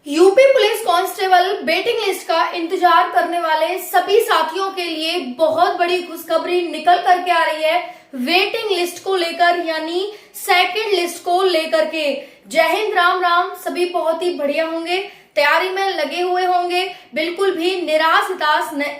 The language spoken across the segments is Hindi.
UP police constable waiting list का इंतजार करने वाले सभी साथियों के लिए बहुत बड़ी खुशखबरी निकल करके आ रही है। वेटिंग लिस्ट को लेकर यानी सेकंड लिस्ट को लेकर के। जय हिंद, राम राम। सभी बहुत ही बढ़िया होंगे, तैयारी में लगे हुए होंगे, बिल्कुल भी निराश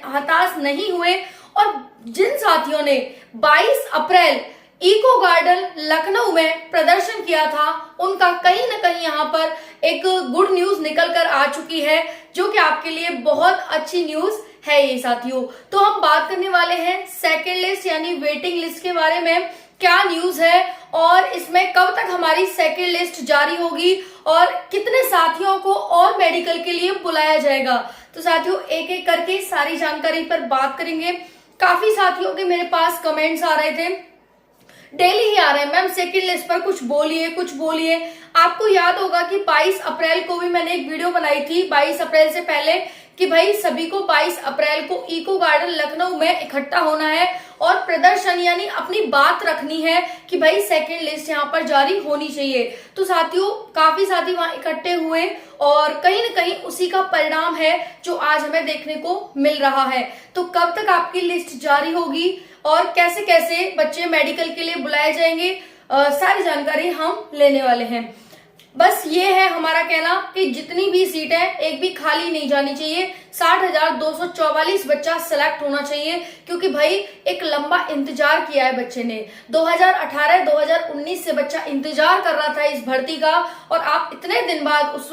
हताश नहीं हुए। और जिन साथियों ने 22 अप्रैल इको गार्डन लखनऊ में प्रदर्शन किया था, उनका कहीं ना कहीं यहाँ पर एक गुड न्यूज निकल कर आ चुकी है, जो कि आपके लिए बहुत अच्छी न्यूज है ये साथियों। तो हम बात करने वाले हैं सेकेंड लिस्ट यानी वेटिंग लिस्ट के बारे में। क्या न्यूज है और इसमें कब तक हमारी सेकेंड लिस्ट जारी होगी और कितने साथियों को और मेडिकल के लिए बुलाया जाएगा। तो साथियों एक एक करके सारी जानकारी पर बात करेंगे। काफी साथियों के मेरे पास कमेंट्स आ रहे थे, डेली ही आ रहे हैं, मैम सेकंड लिस्ट पर कुछ बोलिए। आपको याद होगा कि 22 अप्रैल को भी मैंने एक वीडियो बनाई थी, 22 अप्रैल से पहले, कि भाई सभी को 22 अप्रैल को इको गार्डन लखनऊ में इकट्ठा होना है और प्रदर्शन यानी अपनी बात रखनी है कि भाई सेकंड लिस्ट यहाँ पर जारी होनी चाहिए। तो साथियों काफी साथी वहां इकट्ठे हुए और कहीं न कहीं उसी का परिणाम है जो आज हमें देखने को मिल रहा है। तो कब तक आपकी लिस्ट जारी होगी और कैसे कैसे बच्चे मेडिकल के लिए बुलाए जाएंगे, सारी जानकारी हम लेने वाले हैं। बस ये है हमारा कहना कि जितनी भी सीट है एक भी खाली नहीं जानी चाहिए। 60,244 बच्चा सिलेक्ट होना चाहिए, क्योंकि भाई एक लंबा इंतजार किया है बच्चे ने। 2018-2019 से बच्चा इंतजार कर रहा था इस भर्ती का, और आप इतने दिन बाद उस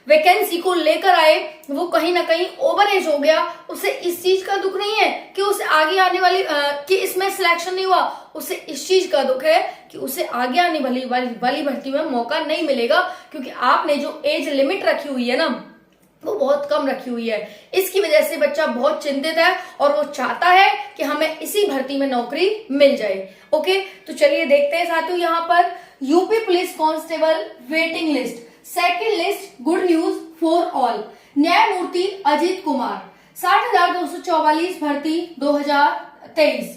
वैकेंसी को लेकर आए, वो कहीं ना कहीं ओवर एज हो गया। उसे इस चीज का दुख नहीं है कि उसे आगे आने वाली कि इसमें सिलेक्शन नहीं हुआ, उसे इस चीज का दुख है कि उसे आगे आने वाली भर्ती में मौका नहीं मिलेगा, क्योंकि आपने जो एज लिमिट रखी हुई है ना, वो बहुत कम रखी हुई है। इसकी वजह से बच्चा बहुत चिंतित है और वो चाहता है कि हमें इसी भर्ती में नौकरी मिल जाए। ओके, तो चलिए देखते हैं साथियों यहाँ पर UP police constable waiting list second list, good news for all. न्यायमूर्ति अजीत कुमार, 60,244 भर्ती 2023,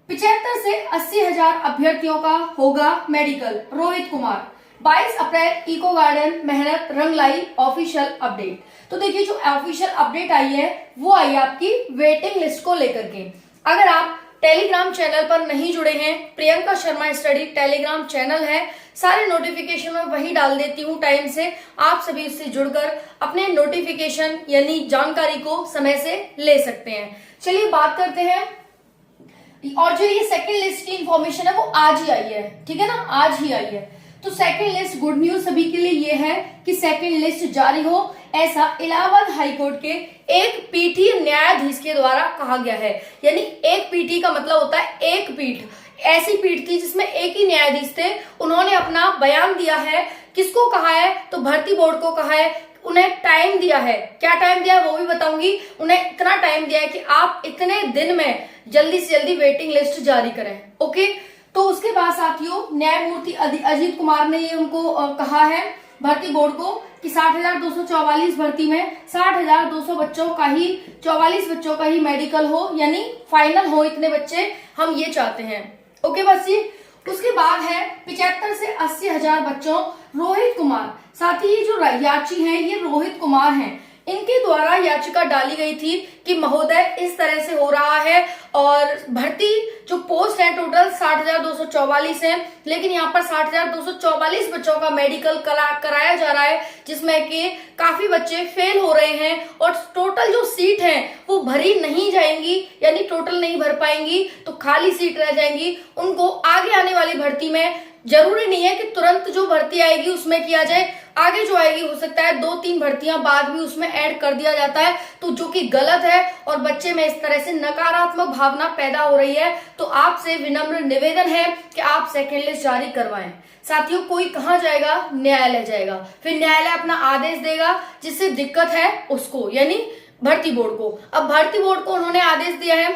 75 से 80,000 अभ्यर्थियों का होगा मेडिकल। रोहित कुमार, 22 अप्रैल इको गार्डन मेहनत रंग लाई ऑफिशियल अपडेट। तो देखिए जो ऑफिशियल अपडेट आई है वो आई है आपकी वेटिंग लिस्ट को लेकर के। अगर आप टेलीग्राम चैनल पर नहीं जुड़े हैं, Priyanka Sharma study Telegram channel है, सारे नोटिफिकेशन में वही डाल देती हूँ टाइम से। आप सभी उससे जुड़कर अपने नोटिफिकेशन यानी जानकारी को समय से ले सकते हैं। चलिए बात करते हैं। और जो ये सेकंड लिस्ट की इंफॉर्मेशन है वो आज ही आई है, ठीक है ना, आज ही आई है। तो सेकंड लिस्ट गुड न्यूज सभी के लिए ये है कि सेकंड लिस्ट जारी हो, ऐसा इलाहाबाद हाईकोर्ट के एक पीठी न्यायाधीश के द्वारा कहा गया है। यानी एक पीठी का मतलब होता है एक पीठ, ऐसी पीठ थी जिसमें एक ही न्यायाधीश थे। उन्होंने अपना बयान दिया है। किसको कहा है? तो भर्ती बोर्ड को कहा है। उन्हें टाइम दिया है। क्या टाइम दिया है वो भी बताऊंगी। उन्हें इतना टाइम दिया है कि आप इतने दिन में जल्दी से जल्दी वेटिंग लिस्ट जारी करें। ओके, तो उसके बाद साथियों न्यायमूर्ति अजीत कुमार ने ये उनको कहा है भर्ती बोर्ड को कि 60,244 भर्ती में 60,200 बच्चों का ही 44 बच्चों का ही मेडिकल हो, यानी फाइनल हो, इतने बच्चे हम ये चाहते हैं। ओके बस ये। उसके बाद है 75 से 80,000 बच्चों। रोहित कुमार, साथ ही ये जो याची हैं ये रोहित कुमार हैं, इनके द्वारा याचिका डाली गई थी कि महोदय इस तरह से हो रहा है और भर्ती जो पोस्ट है टोटल 60,244 है, लेकिन यहाँ पर 60,244 बच्चों का मेडिकल कराया जा रहा है, जिसमें कि काफी बच्चे फेल हो रहे हैं और टोटल जो सीट है वो भरी नहीं जाएंगी, यानी टोटल नहीं भर पाएंगी, तो खाली सीट रह जाएंगी। उनको आगे आने वाली भर्ती में जरूरी नहीं है कि तुरंत जो भर्ती आएगी उसमें किया जाए, आगे जो आएगी हो सकता है 2-3 भर्तियां बाद भी उसमें ऐड कर दिया जाता है, तो जो कि गलत है और बच्चे में इस तरह से नकारात्मक भावना पैदा हो रही है। तो आपसे विनम्र निवेदन है कि आप सेकेंड लिस्ट जारी करवाएं। साथियों कोई कहाँ जाएगा? न्यायालय जाएगा, फिर न्यायालय अपना आदेश देगा, जिससे दिक्कत है उसको यानी भर्ती बोर्ड को। अब भर्ती बोर्ड को उन्होंने आदेश दिया है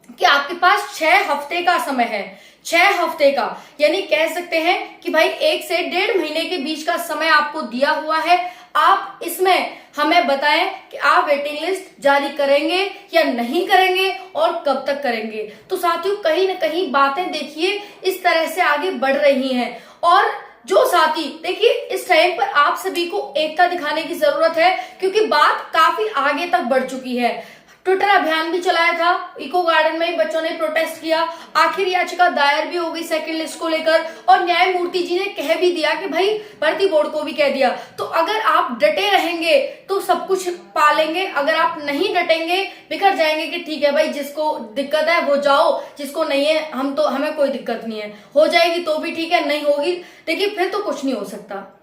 कि आपके पास 6 हफ्ते का समय है, 6 हफ्ते का, यानी कह सकते हैं कि भाई 1 से 1.5 महीने के बीच का समय आपको दिया हुआ है। आप इसमें हमें बताएं कि आप वेटिंग लिस्ट जारी करेंगे या नहीं करेंगे और कब तक करेंगे। तो साथियों कहीं ना कहीं बातें देखिए इस तरह से आगे बढ़ रही हैं और जो साथी, देखिए इस टाइम पर आप सभी को एकता दिखाने की जरूरत है, क्योंकि बात काफी आगे तक बढ़ चुकी है। ट्विटर अभियान भी चलाया था, इको गार्डन में बच्चों ने प्रोटेस्ट किया, आखिर याचिका दायर भी हो गई सेकंड लिस्ट को लेकर, और न्यायमूर्ति जी ने कह भी दिया कि भाई भर्ती बोर्ड को भी कह दिया। तो अगर आप डटे रहेंगे तो सब कुछ पालेंगे, अगर आप नहीं डटेंगे बिखर जाएंगे कि ठीक है भाई जिसको दिक्कत है वो जाओ, जिसको नहीं है हमें कोई दिक्कत नहीं है, हो जाएगी तो भी ठीक है, नहीं होगी देखिए फिर तो कुछ नहीं हो सकता।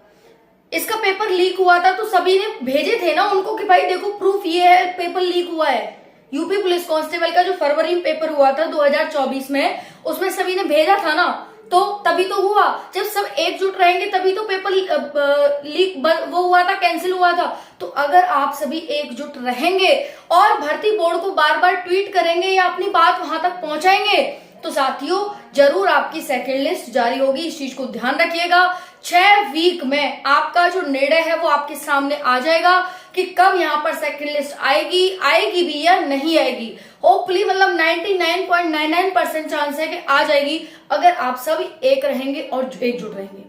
इसका पेपर लीक हुआ था तो सभी ने भेजे थे ना उनको कि भाई देखो प्रूफ ये है, पेपर लीक हुआ है। यूपी पुलिस कांस्टेबल का जो फरवरी में पेपर हुआ था 2024 में, उसमें सभी ने भेजा था ना, तो तभी तो हुआ। जब सब एकजुट रहेंगे तभी तो पेपर लीक वो हुआ था, कैंसिल हुआ था। तो अगर आप सभी एकजुट रहेंगे और भर्ती बोर्ड को बार बार ट्वीट करेंगे या अपनी बात वहां तक पहुंचाएंगे तो साथियों जरूर आपकी सेकंड लिस्ट जारी होगी। इस चीज को ध्यान रखिएगा। 6 वीक में आपका जो निर्णय है वो आपके सामने आ जाएगा कि कब यहाँ पर सेकंड लिस्ट आएगी भी या नहीं आएगी। होपफुली मतलब 99.99% चांस है कि आ जाएगी, अगर आप सब एक रहेंगे और एकजुट रहेंगे।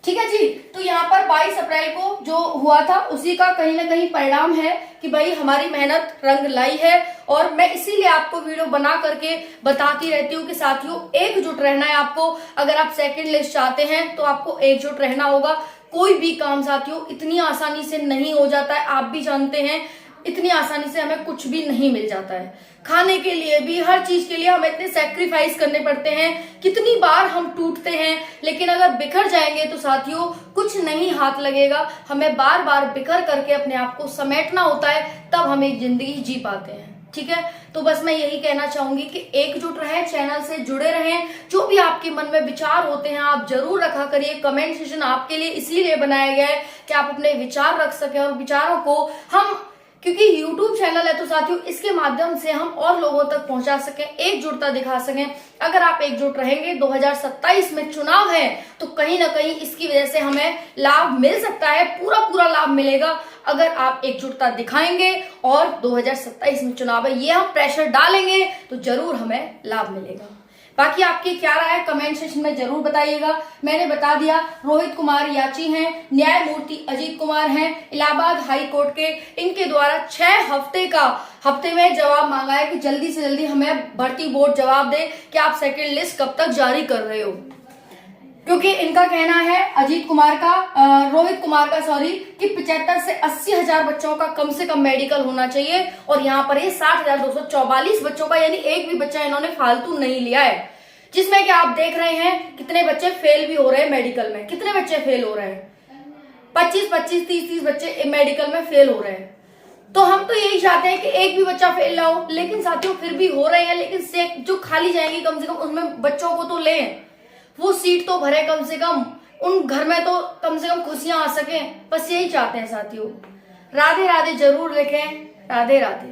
ठीक है जी, तो यहाँ पर 22 अप्रैल को जो हुआ था उसी का कहीं ना कहीं परिणाम है कि भाई हमारी मेहनत रंग लाई है, और मैं इसीलिए आपको वीडियो बना करके बताती रहती हूँ कि साथियों एकजुट रहना है आपको। अगर आप सेकंड लिस्ट चाहते हैं तो आपको एकजुट रहना होगा। कोई भी काम साथियों इतनी आसानी से नहीं हो जाता है, आप भी जानते हैं इतनी आसानी से हमें कुछ भी नहीं मिल जाता है। खाने के लिए भी, हर चीज के लिए हमें इतने सैक्रिफाइस करने पड़ते हैं, कितनी बार हम टूटते हैं, लेकिन अगर बिखर जाएंगे तो साथियों कुछ नहीं हाथ लगेगा। हमें बार बार बिखर करके अपने आप को समेटना होता है, तब हम एक जिंदगी जी पाते हैं। ठीक है, तो बस मैं यही कहना चाहूंगी कि एकजुट रहें, चैनल से जुड़े रहें। जो भी आपके मन में विचार होते हैं आप जरूर रखा करिए। कमेंट सेक्शन आपके लिए इसीलिए बनाया गया है कि आप अपने विचार रख सकें, और विचारों को हम, क्योंकि YouTube चैनल है तो साथियों इसके माध्यम से हम और लोगों तक पहुंचा सकें, एकजुटता दिखा सकें। अगर आप एकजुट रहेंगे, 2027 में चुनाव है तो कहीं ना कहीं इसकी वजह से हमें लाभ मिल सकता है, पूरा लाभ मिलेगा अगर आप एकजुटता दिखाएंगे। और 2027 में चुनाव है, ये हम प्रेशर डालेंगे तो जरूर हमें लाभ मिलेगा। बाकी आपकी क्या राय है कमेंट सेक्शन में जरूर बताइएगा। मैंने बता दिया, रोहित कुमार याची हैं, न्यायमूर्ति अजीत कुमार हैं इलाहाबाद हाई कोर्ट के, इनके द्वारा 6 हफ्ते में जवाब मांगा है कि जल्दी से जल्दी हमें भर्ती बोर्ड जवाब दे कि आप सेकंड लिस्ट कब तक जारी कर रहे हो। क्योंकि इनका कहना है रोहित कुमार का कि 75 से 80 हजार बच्चों का कम से कम मेडिकल होना चाहिए, और यहाँ पर ये 60,244 बच्चों का, यानी एक भी बच्चा इन्होंने फालतू नहीं लिया है। जिसमें कि आप देख रहे हैं कितने बच्चे फेल भी हो रहे हैं मेडिकल में, कितने बच्चे फेल हो रहे हैं, 25-25, 30-30 बच्चे मेडिकल में फेल हो रहे हैं। तो हम तो यही चाहते हैं कि एक भी बच्चा फेल ना हो, लेकिन साथियों फिर भी हो रहे हैं। लेकिन जो खाली जाएंगी कम से कम उसमें बच्चों को तो लें, वो सीट तो भरे कम से कम, उन घर में तो कम से कम खुशियां आ सके। बस यही चाहते हैं साथियों। राधे राधे जरूर लिखें। राधे राधे।